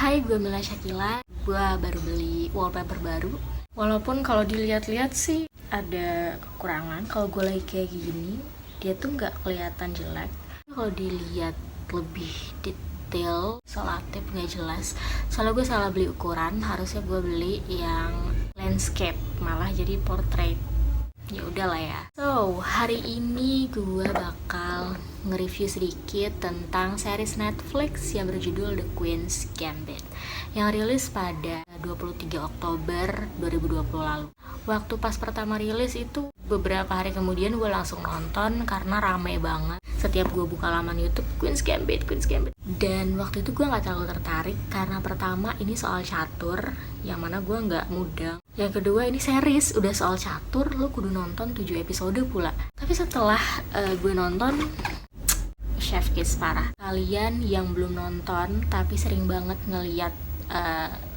Hai, gue Mila Shakila. Gue baru beli wallpaper baru. Walaupun kalau dilihat-lihat sih ada kekurangan. Kalau gue lagi kayak gini, dia tuh nggak kelihatan jelek. Kalau dilihat lebih detail, selotip nggak jelas. Soalnya gue salah beli ukuran. Harusnya gue beli yang landscape, malah jadi portrait. Ya udahlah ya. So, hari ini gue bakal nge-review sedikit tentang series Netflix yang berjudul The Queen's Gambit yang rilis pada 23 Oktober 2020 lalu. Waktu pas pertama rilis itu beberapa hari kemudian gue langsung nonton karena rame banget. Setiap gue buka laman YouTube, Queen's Gambit. Dan waktu itu gue gak terlalu tertarik karena pertama ini soal catur, yang mana gue gak mudeng. Yang kedua ini series, udah soal catur, lo kudu nonton 7 episode pula. Tapi setelah gue nonton, chef kiss parah. Kalian yang belum nonton tapi sering banget ngeliat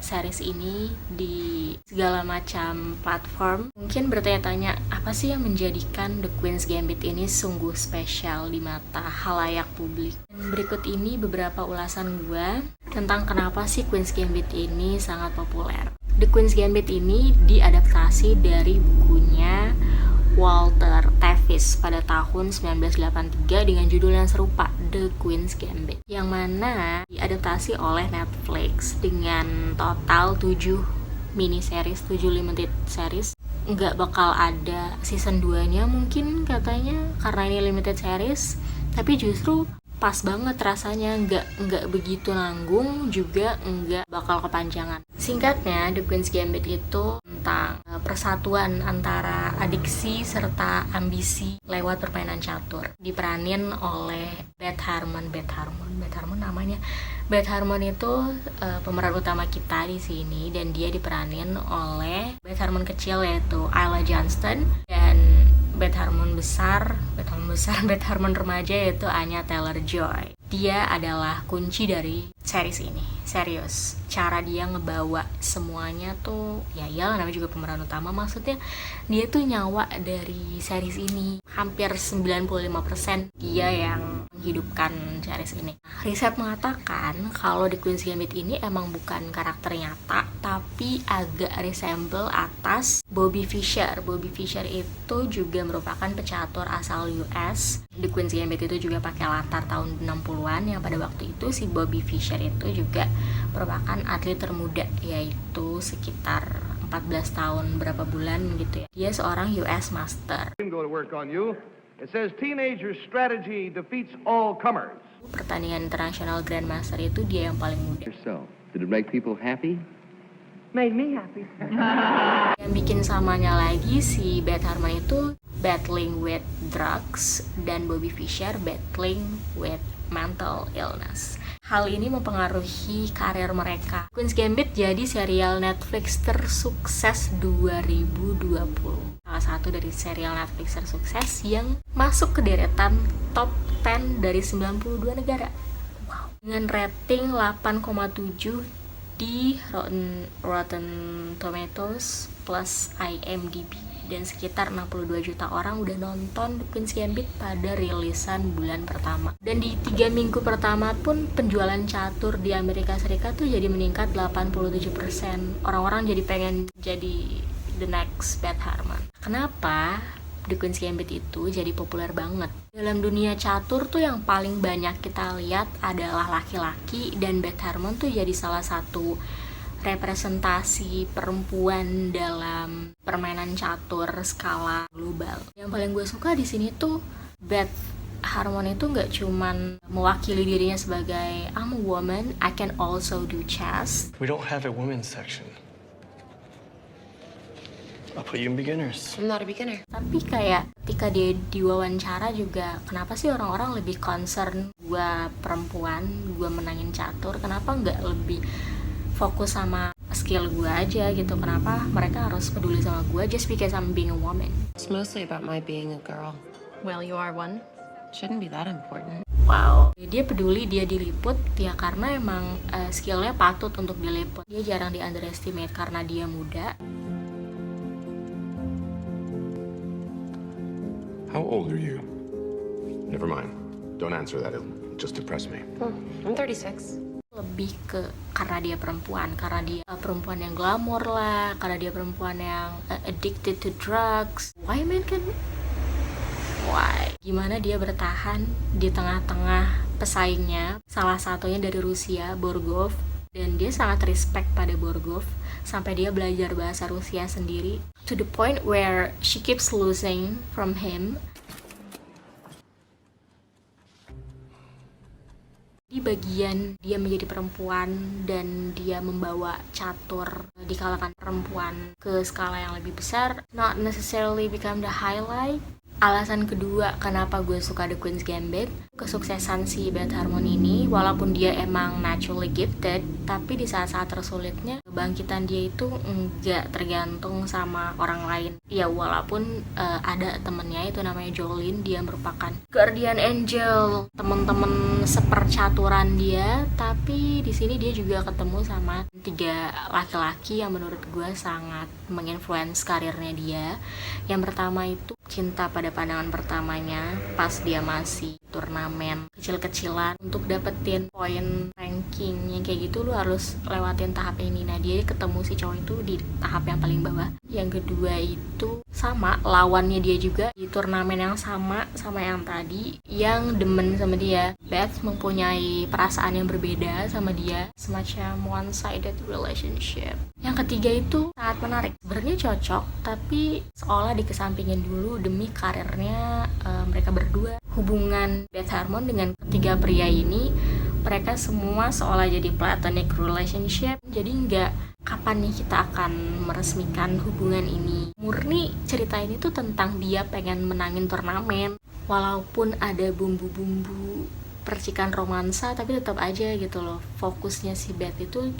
series ini di segala macam platform, mungkin bertanya-tanya apa sih yang menjadikan The Queen's Gambit ini sungguh spesial di mata halayak publik. Dan berikut ini beberapa ulasan gue tentang kenapa sih Queen's Gambit ini sangat populer. The Queen's Gambit ini diadaptasi dari bukunya Walter Tevis pada tahun 1983 dengan judul yang serupa, The Queen's Gambit, yang mana diadaptasi oleh Netflix dengan total 7 mini series, 7 limited series. Nggak bakal ada season 2-nya mungkin katanya karena ini limited series, tapi justru pas banget rasanya, nggak begitu nanggung, juga nggak bakal kepanjangan. Singkatnya, The Queen's Gambit itu tentang persatuan antara adiksi serta ambisi lewat permainan catur. Diperanin oleh Beth Harmon namanya. Beth Harmon itu pemeran utama kita di sini, dan dia diperanin oleh Beth Harmon kecil yaitu Ila Johnston, dan Beth Harmon remaja yaitu Anya Taylor-Joy. Dia adalah kunci dari series ini. Serius, cara dia ngebawa semuanya tuh, ya namanya juga pemeran utama, maksudnya dia tuh nyawa dari series ini. Hampir 95% dia yang menghidupkan series ini. Riset mengatakan kalau The Queen's Gambit ini emang bukan karakter nyata, tapi agak resemble atas Bobby Fischer. Bobby Fischer itu juga merupakan pecatur asal US. The Queen's Gambit itu juga pakai latar tahun 60-an, yang pada waktu itu si Bobby Fischer itu juga merupakan atlet termuda, yaitu sekitar 14 tahun berapa bulan gitu ya. Dia seorang US Master. Pertandingan internasional Grandmaster itu dia yang paling muda. Did it make people happy? Made me happy. Yang bikin samanya lagi, si Beth Harmon itu battling with drugs dan Bobby Fischer battling with mental illness. Hal ini mempengaruhi karir mereka. Queen's Gambit jadi serial Netflix tersukses 2020. Salah satu dari serial Netflix tersukses yang masuk ke deretan top 10 dari 92 negara. Wow. Dengan rating 8,7 di Rotten Tomatoes plus IMDb, dan sekitar 62 juta orang udah nonton The Queen's Gambit pada rilisan bulan pertama. Dan di 3 minggu pertama pun penjualan catur di Amerika Serikat tuh jadi meningkat 87%. Orang-orang jadi pengen jadi the next Beth Harmon. Kenapa The Queen's Gambit itu jadi populer banget? Dalam dunia catur tuh yang paling banyak kita lihat adalah laki-laki, dan Beth Harmon tuh jadi salah satu representasi perempuan dalam permainan catur skala global. Yang paling gue suka di sini tuh Beth Harmon itu nggak cuman mewakili dirinya sebagai I'm a woman, I can also do chess. We don't have a women's section. I'll put you in beginners. I'm not a beginner. Tapi kayak ketika dia diwawancara juga, kenapa sih orang-orang lebih concern gue perempuan, gue menangin catur, kenapa nggak lebih fokus sama skill gue aja gitu? Kenapa mereka harus peduli sama gue just because I'm being a woman? It's mostly about my being a girl. Well, you are one. Shouldn't be that important. Wow, dia peduli, dia diliput ya karena emang skillnya patut untuk diliput. Dia jarang di underestimate karena dia muda. How old are you? Never mind. Don't answer that. It'll just depress me. I'm 36. lebih ke karena dia perempuan yang glamor lah, karena dia perempuan yang addicted to drugs. Why man can? Why? Gimana dia bertahan di tengah-tengah pesaingnya, salah satunya dari Rusia, Borgov, dan dia sangat respect pada Borgov sampai dia belajar bahasa Rusia sendiri, to the point where she keeps losing from him. Di bagian dia menjadi perempuan dan dia membawa catur di kalangan perempuan ke skala yang lebih besar, not necessarily become the highlight. Alasan kedua kenapa gue suka The Queen's Gambit, kesuksesan si Beth Harmon ini, walaupun dia emang naturally gifted, tapi di saat-saat tersulitnya kebangkitan dia itu enggak tergantung sama orang lain. Ya walaupun ada temennya itu namanya Jolene, dia merupakan guardian angel, temen-temen sepercaturan dia, tapi di sini dia juga ketemu sama 3 laki-laki yang menurut gue sangat menginfluence karirnya dia. Yang pertama itu cinta pada pandangan pertamanya pas dia masih turnamen kecil-kecilan. Untuk dapetin poin ranking yang kayak gitu lu harus lewatin tahap ini. Nah dia ketemu si cowok itu di tahap yang paling bawah. Yang kedua itu sama lawannya dia juga di turnamen yang sama yang tadi, yang demen sama dia. Beth mempunyai perasaan yang berbeda sama dia, semacam one-sided relationship. Yang ketiga itu sangat menarik, sebenarnya cocok tapi seolah dikesampingin dulu demi karirnya mereka berdua. Hubungan Beth Harmon dengan ketiga pria ini, mereka semua seolah jadi platonic relationship. Jadi nggak kapan nih kita akan meresmikan hubungan ini. Murni cerita ini tuh tentang dia pengen menangin turnamen, walaupun ada bumbu-bumbu percikan romansa, tapi tetap aja gitu loh. Fokusnya si Beth itu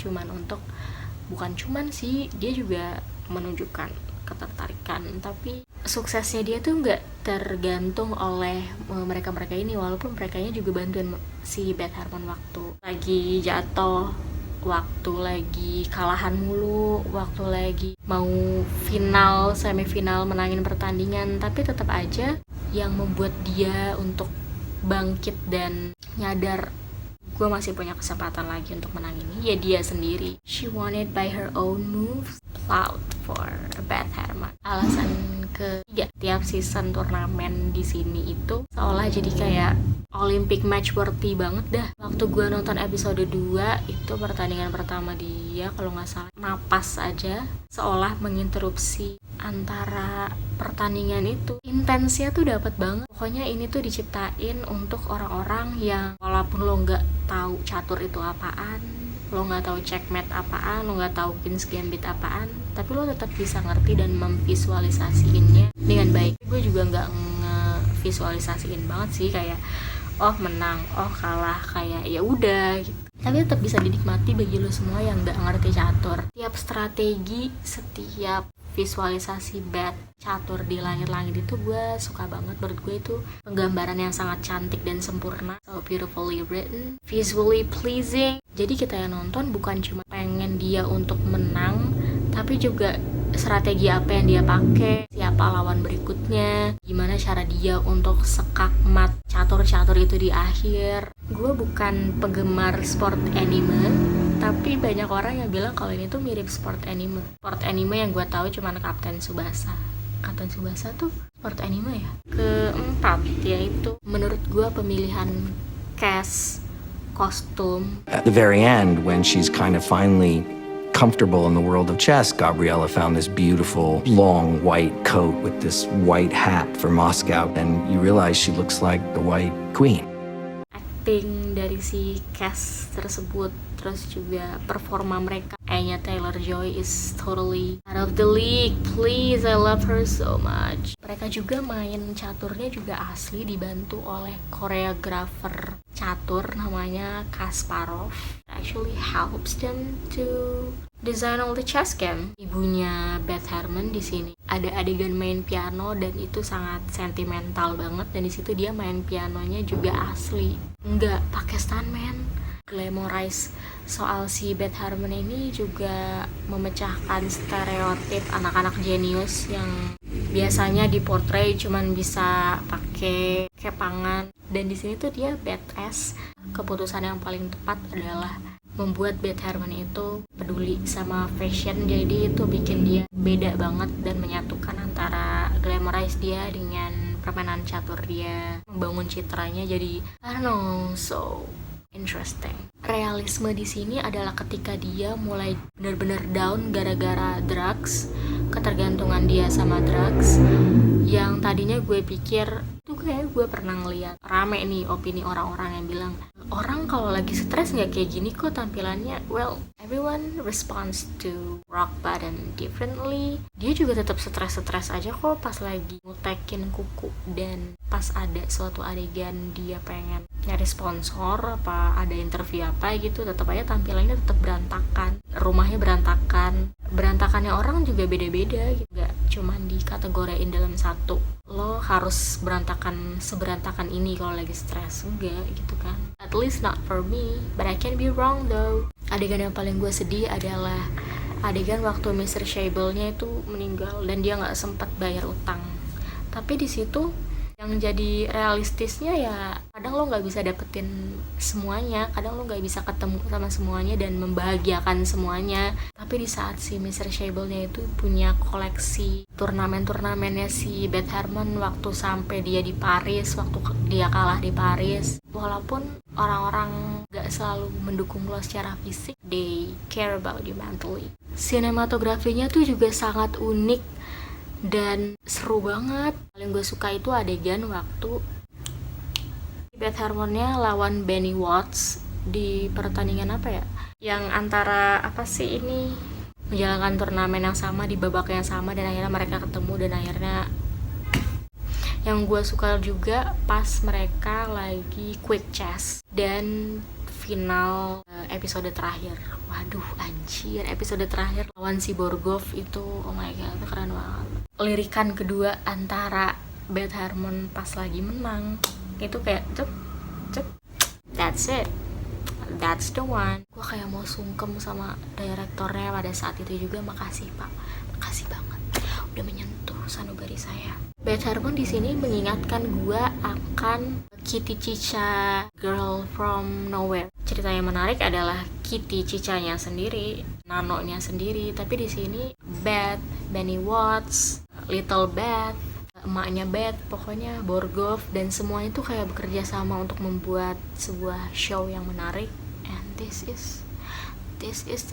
bukan cuman sih, dia juga menunjukkan ketertarikan, tapi suksesnya dia tuh nggak tergantung oleh mereka ini, walaupun merekanya juga bantuin si Beth Harmon waktu lagi jatuh, waktu lagi kalahan mulu, waktu lagi mau final, semifinal menangin pertandingan, tapi tetap aja yang membuat dia untuk bangkit dan nyadar gue masih punya kesempatan lagi untuk menang ini, ya dia sendiri. She won it by her own moves. Loud for Beth Harmon. Alasan ketiga, tiap season turnamen di sini itu seolah jadi kayak Olympic match worthy banget dah. Waktu gue nonton episode 2 itu pertandingan pertama dia, kalau nggak salah napas aja, seolah menginterupsi antara pertandingan itu. Intensnya tuh dapat banget. Pokoknya ini tuh diciptain untuk orang-orang yang walaupun lo nggak tahu catur itu apaan, lo nggak tahu checkmate apaan, lo nggak tahu Queen's Gambit apaan, tapi lo tetap bisa ngerti dan memvisualisasiinnya dengan baik. Gue juga nggak ngevisualisasiin banget sih, kayak oh menang, oh kalah, kayak ya udah gitu. Tapi tetap bisa dinikmati bagi lo semua yang nggak ngerti catur. Setiap strategi, setiap visualisasi Beth catur di langit-langit itu gue suka banget. Menurut gue itu penggambaran yang sangat cantik dan sempurna, so beautifully written, visually pleasing. Jadi kita yang nonton bukan cuma pengen dia untuk menang, tapi juga strategi apa yang dia pakai, siapa lawan berikutnya, gimana cara dia untuk sekakmat catur-catur itu di akhir. Gue bukan penggemar sport anime, tapi banyak orang yang bilang kalau ini tuh mirip sport anime. Sport anime yang gue tahu cuma Kapten Tsubasa. Kapten Tsubasa tuh sport anime ya. Keempat yaitu menurut gue pemilihan cast, kostum. At the very end, when she's kind of finally comfortable in the world of chess, Gabriella found this beautiful long white coat with this white hat for Moscow, and you realize she looks like the White Queen. Acting dari si cast tersebut, terus juga performa mereka, Anya Taylor-Joy is totally out of the league. Please, I love her so much. Mereka juga main caturnya juga asli, dibantu oleh koreografer catur namanya Kasparov. Actually helps them to design all the chess game. Ibunya Beth Harmon di sini ada adegan main piano dan itu sangat sentimental banget, dan di situ dia main pianonya juga asli, nggak pakai stuntman. Glamorize soal si Beth Harmon ini juga memecahkan stereotip anak-anak jenius yang biasanya diportray cuman bisa pakai kepangan, dan di sini tuh dia badass. Keputusan yang paling tepat adalah membuat Beth Harmon itu peduli sama fashion. Jadi itu bikin dia beda banget dan menyatukan antara glamorize dia dengan permainan catur dia, membangun citranya jadi I don't know, so interesting. Realisme di sini adalah ketika dia mulai benar-benar down gara-gara drugs, ketergantungan dia sama drugs. Yang tadinya gue pikir tuh kayak gue pernah ngeliat rame nih opini orang-orang yang bilang orang kalau lagi stres nggak kayak gini kok tampilannya. Well, everyone responds to rock bottom differently. Dia juga tetap stres aja kok pas lagi ngutekin kuku, dan pas ada suatu adegan dia pengen nyari sponsor apa ada interview apa gitu, tetap aja tampilannya tetap berantakan, rumahnya berantakan. Berantakannya orang juga beda-beda gitu, nggak cuman dikategoriin dalam satu. Lo harus berantakan seberantakan ini kalau lagi stres, enggak gitu kan. At least not for me, but I can be wrong though. Adegan yang paling gue sedih adalah adegan waktu Mr. Shable-nya itu meninggal dan dia nggak sempat bayar utang. Tapi di situ yang jadi realistisnya ya kadang lo nggak bisa dapetin semuanya, kadang lo nggak bisa ketemu sama semuanya dan membahagiakan semuanya. Tapi di saat si Mr. Shable-nya itu punya koleksi turnamen-turnamennya si Beth Harmon waktu sampai dia di Paris, waktu dia kalah di Paris, walaupun orang-orang nggak selalu mendukung lo secara fisik, they care about you mentally. Sinematografinya tuh juga sangat unik dan seru banget. Paling gue suka itu adegan waktu Beth Harmon-nya lawan Benny Watts di pertandingan apa ya, yang antara apa sih ini, menjalankan turnamen yang sama di babak yang sama dan akhirnya mereka ketemu. Dan akhirnya yang gue suka juga pas mereka lagi quick chess dan final episode terakhir. Waduh anjir, episode terakhir lawan si Borgov itu, oh my god, itu keren banget. Lirikan kedua antara Beth Harmon pas lagi menang itu kayak cep, that's it, that's the one. Gue kayak mau sungkem sama direktornya pada saat itu juga. Makasih pak, makasih banget udah menyentuh sanubari saya. Beth Harmon di sini mengingatkan gue akan Kitty Chicha, Girl from Nowhere. Cerita yang menarik adalah Kitty Chichanya sendiri, Nanonya sendiri, tapi di sini Beth, Benny Watts, Little Beth, emaknya Beth, pokoknya Borgov, dan semuanya itu kayak bekerja sama untuk membuat sebuah show yang menarik. And this is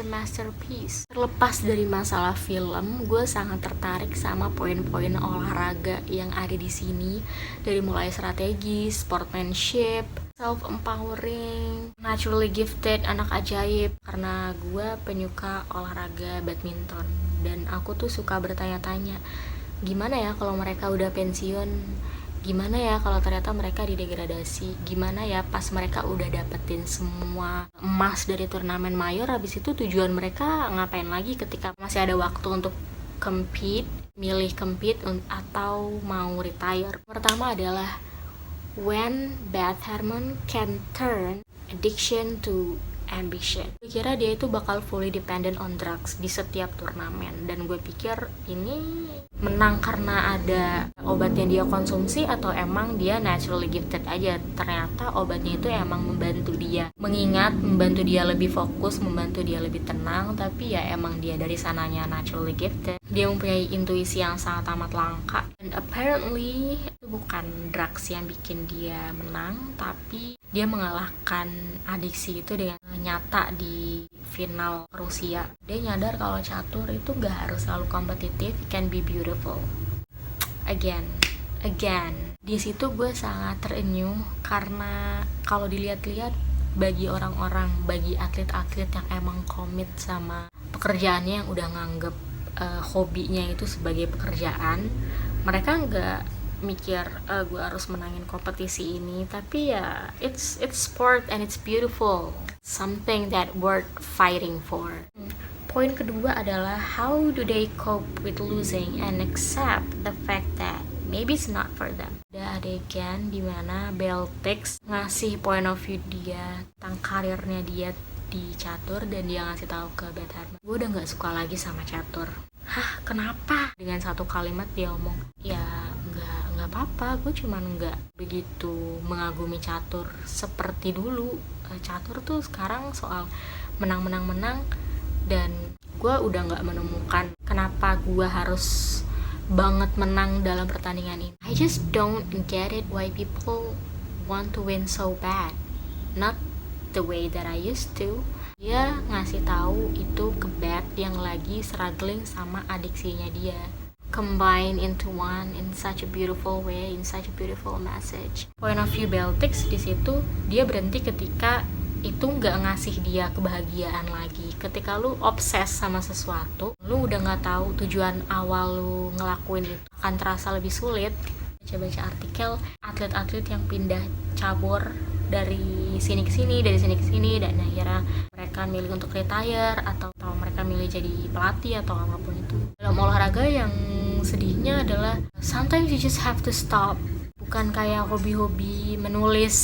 the masterpiece. Terlepas dari masalah film, gue sangat tertarik sama poin-poin olahraga yang ada di sini, dari mulai strategi, sportsmanship, self-empowering, naturally gifted, anak ajaib. Karena gue penyuka olahraga badminton dan aku tuh suka bertanya-tanya, gimana ya kalau mereka udah pensiun? Gimana ya kalau ternyata mereka didegradasi? Gimana ya pas mereka udah dapetin semua emas dari turnamen mayor, habis itu tujuan mereka ngapain lagi ketika masih ada waktu untuk compete, milih compete atau mau retire? Pertama adalah when Beth Harmon can turn addiction to ambition. Gue kira dia itu bakal fully dependent on drugs di setiap turnamen, dan gue pikir ini menang karena ada obat yang dia konsumsi atau emang dia naturally gifted aja. Ternyata obatnya itu emang membantu dia mengingat, membantu dia lebih fokus, membantu dia lebih tenang. Tapi ya emang dia dari sananya naturally gifted. Dia mempunyai intuisi yang sangat amat langka, dan apparently itu bukan drugs yang bikin dia menang, tapi dia mengalahkan adiksi itu dengan nyata di final Rusia. Dia nyadar kalau catur itu gak harus selalu kompetitif, it can be beautiful. Again. Di situ gue sangat terenyuh karena kalau dilihat-lihat bagi orang-orang, bagi atlet-atlet yang emang komit sama pekerjaannya, yang udah nganggep hobinya itu sebagai pekerjaan, mereka nggak mikir gue harus menangin kompetisi ini, tapi ya it's sport and it's beautiful, something that worth fighting for. Poin kedua adalah how do they cope with losing and accept the fact that maybe it's not for them. Ada adegan dimana Beltix ngasih point of view dia tentang karirnya dia di catur, dan dia ngasih tahu ke Beth Harmon, gue udah nggak suka lagi sama catur. Hah, kenapa? Dengan satu kalimat dia ngomong, ya nggak apa-apa, gue cuman nggak begitu mengagumi catur seperti dulu. catur tuh sekarang soal menang, dan gue udah nggak menemukan kenapa gue harus banget menang dalam pertandingan ini. I just don't get it why people want to win so bad, not the way that I used to. Dia ngasih tahu itu ke Beth yang lagi struggling sama adiksinya dia, combine into one in such a beautiful way, in such a beautiful message. Point of view Beltix di situ dia berhenti ketika itu nggak ngasih dia kebahagiaan lagi. Ketika lu obses sama sesuatu, lu udah nggak tahu tujuan awal lu ngelakuin itu, akan terasa lebih sulit. Baca artikel atlet-atlet yang pindah cabur dari sini ke sini, dan akhirnya mereka milih untuk retire atau mereka milih jadi pelatih atau apapun itu. Dalam olahraga yang sedihnya adalah sometimes you just have to stop. Bukan kayak hobi-hobi menulis,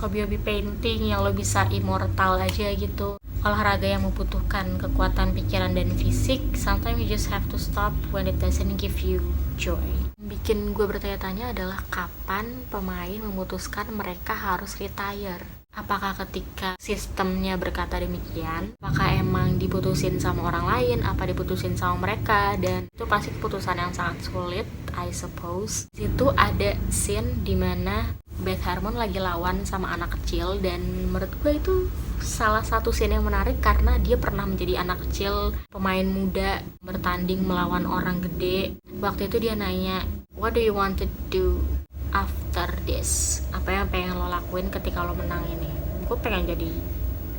hobi-hobi painting yang lo bisa immortal aja gitu. Olahraga yang membutuhkan kekuatan pikiran dan fisik, sometimes you just have to stop when it doesn't give you joy. Bikin gue bertanya-tanya adalah kapan pemain memutuskan mereka harus retire? Apakah ketika sistemnya berkata demikian? Apakah emang diputusin sama orang lain? Apa diputusin sama mereka? Dan itu pasti keputusan yang sangat sulit, I suppose. Di situ ada scene dimana Beth Harmon lagi lawan sama anak kecil, dan menurut gue itu salah satu scene yang menarik karena dia pernah menjadi anak kecil, pemain muda bertanding melawan orang gede. Waktu itu dia nanya, what do you want to do after this? Apa yang pengen lo lakuin ketika lo menang ini? Gue pengen jadi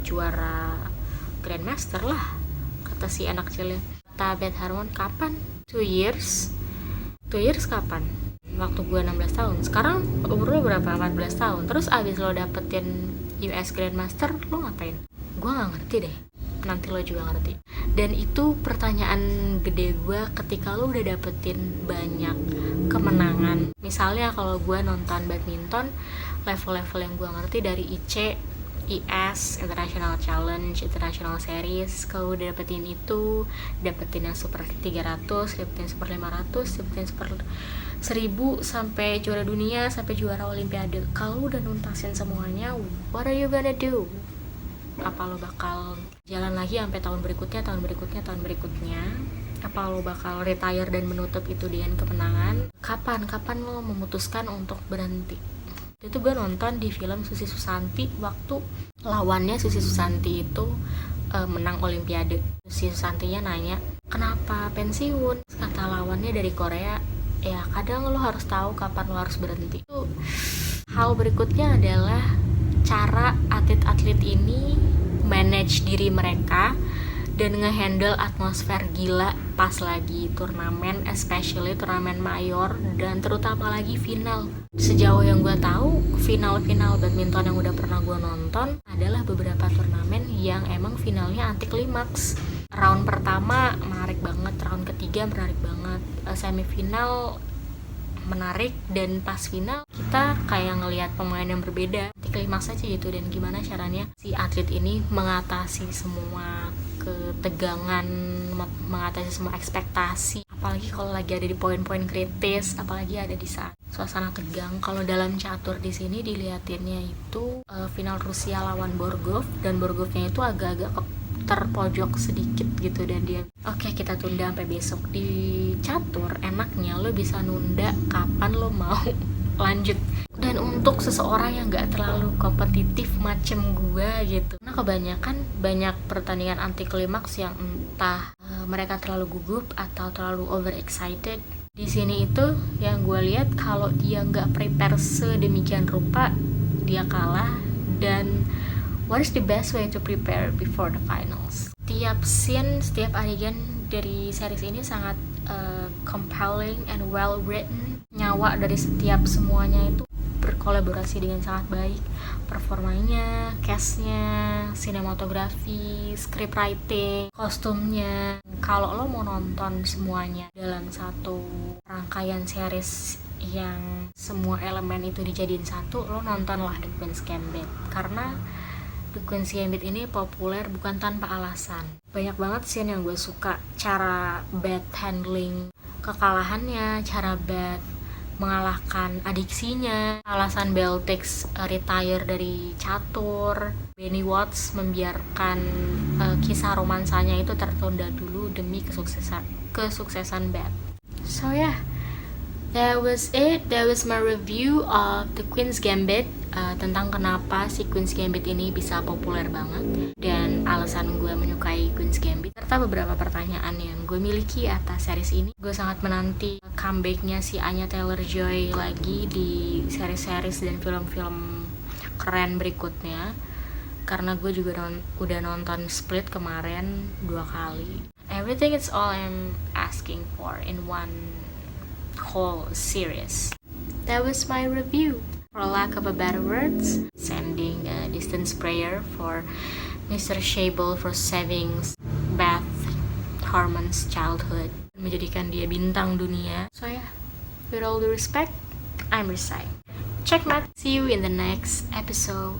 juara Grandmaster lah, kata si anak kecilnya. Kata Beth Harmon, kapan? 2 years? 2 years kapan? Waktu gue 16 tahun. Sekarang umur lo berapa? 14 tahun. Terus abis lo dapetin US Grandmaster, lo ngapain? Gue gak ngerti deh. Nanti lo juga ngerti. Dan itu pertanyaan gede gue ketika lo udah dapetin banyak kemenangan. Misalnya kalau gue nonton badminton, level-level yang gue ngerti dari IC, IS, International Challenge, International Series. Kalau udah dapetin itu, dapetin yang Super 300, dapetin Super 500, dapetin Super 1000, sampai juara dunia, sampai juara olimpiade. Kalau udah nuntasin semuanya, what are you gonna do? Apa lo bakal jalan lagi sampai tahun berikutnya? Apa lo bakal retire dan menutup itu dengan kemenangan? Kapan lo memutuskan untuk berhenti? Itu gue nonton di film Susi Susanti waktu lawannya Susi Susanti itu menang olimpiade. Susi Susantinya nanya, kenapa pensiun? Kata lawannya dari Korea, ya kadang lo harus tahu kapan lo harus berhenti. Itu hal berikutnya adalah cara atlet-atlet ini manage diri mereka dan ngehandle atmosfer gila pas lagi turnamen, especially turnamen mayor, dan terutama lagi final. Sejauh yang gue tahu, final-final badminton yang udah pernah gue nonton adalah beberapa turnamen yang emang finalnya anti klimaks. Round pertama menarik banget, round ketiga menarik banget, semifinal menarik, dan pas final kita kayak ngelihat pemain yang berbeda, anti klimaks aja gitu. Dan gimana caranya si atlet ini mengatasi semua ketegangan, mengatasi semua ekspektasi, apalagi kalau lagi ada di poin-poin kritis, apalagi ada di saat suasana tegang. Kalau dalam catur di sini dilihatinnya itu final Rusia lawan Borgov, dan Borgovnya itu agak-agak terpojok sedikit gitu, dan dia oke, kita tunda sampai besok. Di catur enaknya lo bisa nunda kapan lo mau lanjut. Dan untuk seseorang yang gak terlalu kompetitif macem gue gitu, karena kebanyakan banyak pertandingan anti klimaks yang entah mereka terlalu gugup atau terlalu overexcited. Di sini itu yang gue lihat, kalau dia gak prepare sedemikian rupa, dia kalah. Dan what is the best way to prepare before the finals? Setiap scene, setiap adegan dari series ini sangat compelling and well written. Nyawa dari setiap semuanya itu berkolaborasi dengan sangat baik. Performanya, castnya, sinematografi, script writing, kostumnya. Kalau lo mau nonton semuanya dalam satu rangkaian series yang semua elemen itu dijadiin satu, lo nontonlah The Queen's Gambit. Karena The Queen's Gambit ini populer bukan tanpa alasan. Banyak banget scene yang gue suka. Cara Beth handling kekalahannya, cara Beth mengalahkan adiksinya, alasan Beltix retire dari catur, Benny Watts membiarkan kisah romansanya itu tertunda dulu demi kesuksesan Beth. So yeah, that was it. That was my review of The Queen's Gambit, tentang kenapa si Queen's Gambit ini bisa populer banget dan alasan gue menyukai Queen's Gambit, serta beberapa pertanyaan yang gue miliki atas series ini. Gue sangat menanti comebacknya si Anya Taylor-Joy lagi di series-series dan film-film keren berikutnya, karena gue juga udah nonton Split kemarin 2 kali. Everything is all I'm asking for in one whole series. That was my review. For lack of a better words, sending a distance prayer for Mr. Shable for saving Beth Harmon's childhood, menjadikan dia bintang dunia. So yeah, with all due respect, I'm Risai. Checkmate. See you in the next episode.